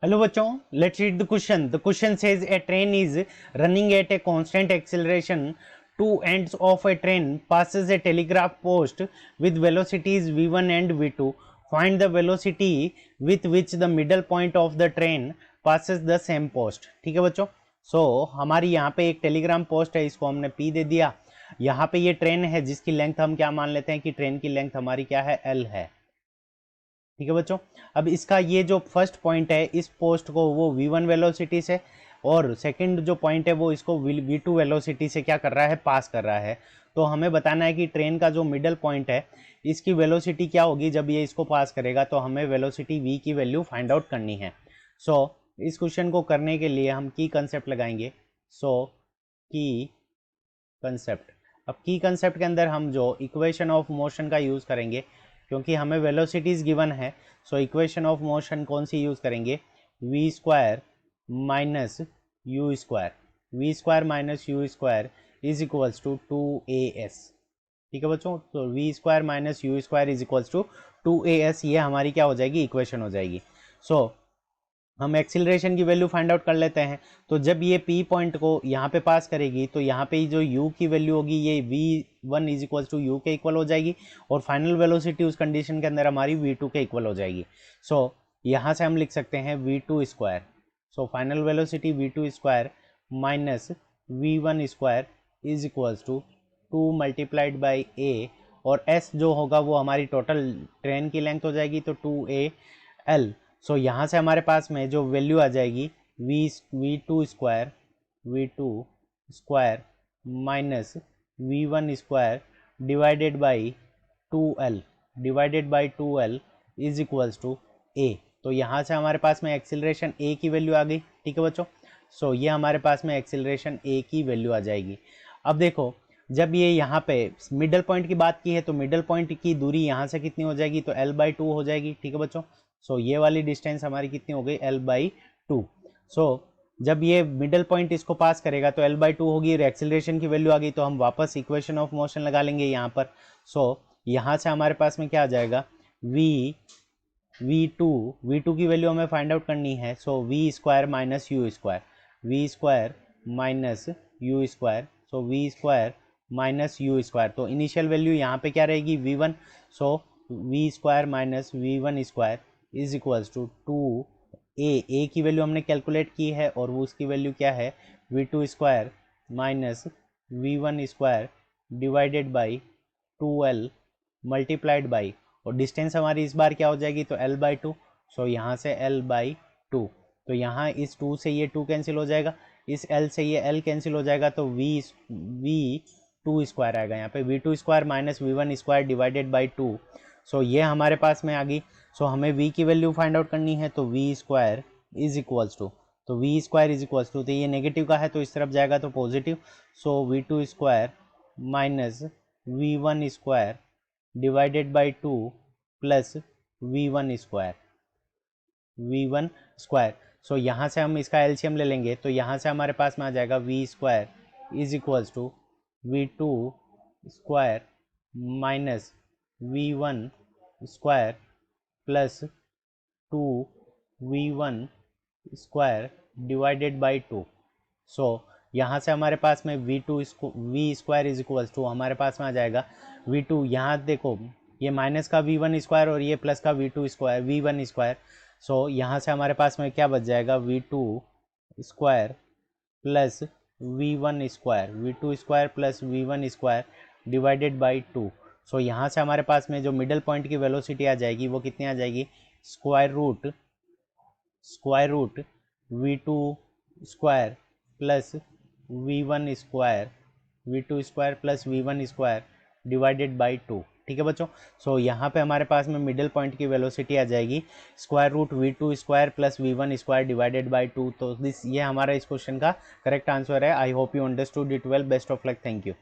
Hello बच्चों, let's read the question. The question says a train is running at a constant acceleration. Two ends of a train passes a telegraph post with velocities v1 and v2. Find the velocity with which the middle point of the train passes the same post. ठीक है बच्चों, हमारी यहाँ पे एक Telegram post है, इसको हमने p दे दिया। यहाँ पे ये ट्रेन है जिसकी लेंथ हम क्या मान लेते हैं कि ट्रेन की लेंथ हमारी क्या है, l है। ठीक है बच्चों, अब इसका ये जो फर्स्ट पॉइंट है इस पोस्ट को वो v1 वेलोसिटी से और सेकंड जो पॉइंट है वो इसको v2 वेलोसिटी से क्या कर रहा है, पास कर रहा है। तो हमें बताना है कि ट्रेन का जो मिडल पॉइंट है इसकी वेलोसिटी क्या होगी जब ये इसको पास करेगा। तो हमें वेलोसिटी v की वैल्यू फाइंड आउट करनी है। इस क्वेश्चन को करने के लिए हम की कंसेप्ट लगाएंगे। की कंसेप्ट, अब की कंसेप्ट के अंदर हम जो इक्वेशन ऑफ मोशन का यूज़ करेंगे, क्योंकि हमें वेलोसिटीज़ गिवन है। इक्वेशन ऑफ मोशन कौन सी यूज़ करेंगे, v square minus u square. V square minus u square is equals to 2as। ठीक है बच्चों, तो v square minus u square is equals to 2as, ये हमारी क्या हो जाएगी, इक्वेशन हो जाएगी। हम एक्सीलरेशन की वैल्यू फाइंड आउट कर लेते हैं। तो जब ये P पॉइंट को यहाँ पे पास करेगी तो यहाँ पे जो U की वैल्यू होगी ये v1 is equal to u के इक्वल हो जाएगी और फाइनल वेलोसिटी उस कंडीशन के अंदर हमारी v2 के इक्वल हो जाएगी। यहाँ से हम लिख सकते हैं v2 square. Final velocity v2 square minus v1 square is equals to 2 multiplied by a, और s जो होगा वो हमारी टोटल ट्रेन की लेंथ हो जाएगी, तो 2al। यहाँ से हमारे पास में जो वैल्यू आ जाएगी v2 square minus v1 square divided by 2l is equals to a। तो यहाँ से हमारे पास में एक्सीलरेशन a की वैल्यू आ गई। ठीक है बच्चों, ये हमारे पास में एक्सीलरेशन a की वैल्यू आ जाएगी। अब देखो, जब ये यहाँ पे मिडल पॉइंट की बात की है तो मिडल पॉइंट की दूरी यहाँ से कितनी हो जाएगी, तो l/2 हो जाएगी। ठीक है बच्चों, ये वाली डिस्टेंस हमारी कितनी हो गई, l/2। जब ये मिडल पॉइंट इसको पास करेगा तो l/2 होगी और एक्सीलरेशन की वैल्यू आ गई, तो हम वापस इक्वेशन ऑफ मोशन लगा लेंगे यहाँ पर। यहाँ से हमारे पास में क्या आ जाएगा, v2 की वैल्यू हमें फाइंड आउट करनी है। v square minus u square, v square minus u square, v square minus u square. तो इनिशियल वैल्यू यहाँ पे क्या रहेगी, v1। v square minus v1 square is equals to 2a की वैल्यू हमने कैलकुलेट की है और वो उसकी वैल्यू क्या है, v2 square minus v1 square divided by 2l multiplied by, और डिस्टेंस हमारी इस बार क्या हो जाएगी, तो l/2। यहाँ से l/2, तो यहाँ इस 2 से ये 2 कैंसिल हो जाएगा, इस l से ये l कैंसिल हो जाएगा, तो v2 स्क्वायर आएगा यहाँ पे, v2 square minus v1 square divided by 2। ये हमारे पास में आ गई। हमें v की वैल्यू फाइंड आउट करनी है, तो v square is equals to, तो ये नेगेटिव का है तो इस तरफ जाएगा तो positive. v2 square minus v1 square divided by 2 plus v1 square. यहाँ से हम इसका एलसीएम ले लेंगे, तो यहाँ से हमारे पास में आ जाएगा v square is equals to v2 square minus v1 square plus 2v1 square divided by 2। यहाँ से हमारे पास में v square is equals to हमारे पास में आ जाएगा v2। यहाँ देखो, ये माइनस का v1 स्क्वायर और ये प्लस का v1 स्क्वायर। यहाँ से हमारे पास में क्या बच जाएगा, v2 square plus v1 square plus v1 square divided by 2। यहाँ से हमारे पास में जो मिडल पॉइंट की वेलोसिटी आ जाएगी वो कितनी आ जाएगी, square root v2 square plus v1 square divided by 2। ठीक है बच्चों, यहाँ पे हमारे पास में मिडल पॉइंट की वेलोसिटी आ जाएगी square root v2 square plus v1 square divided by 2। तो ये हमारा इस क्वेश्चन का करेक्ट आंसर है। I hope you understood it well. Best of luck, thank you.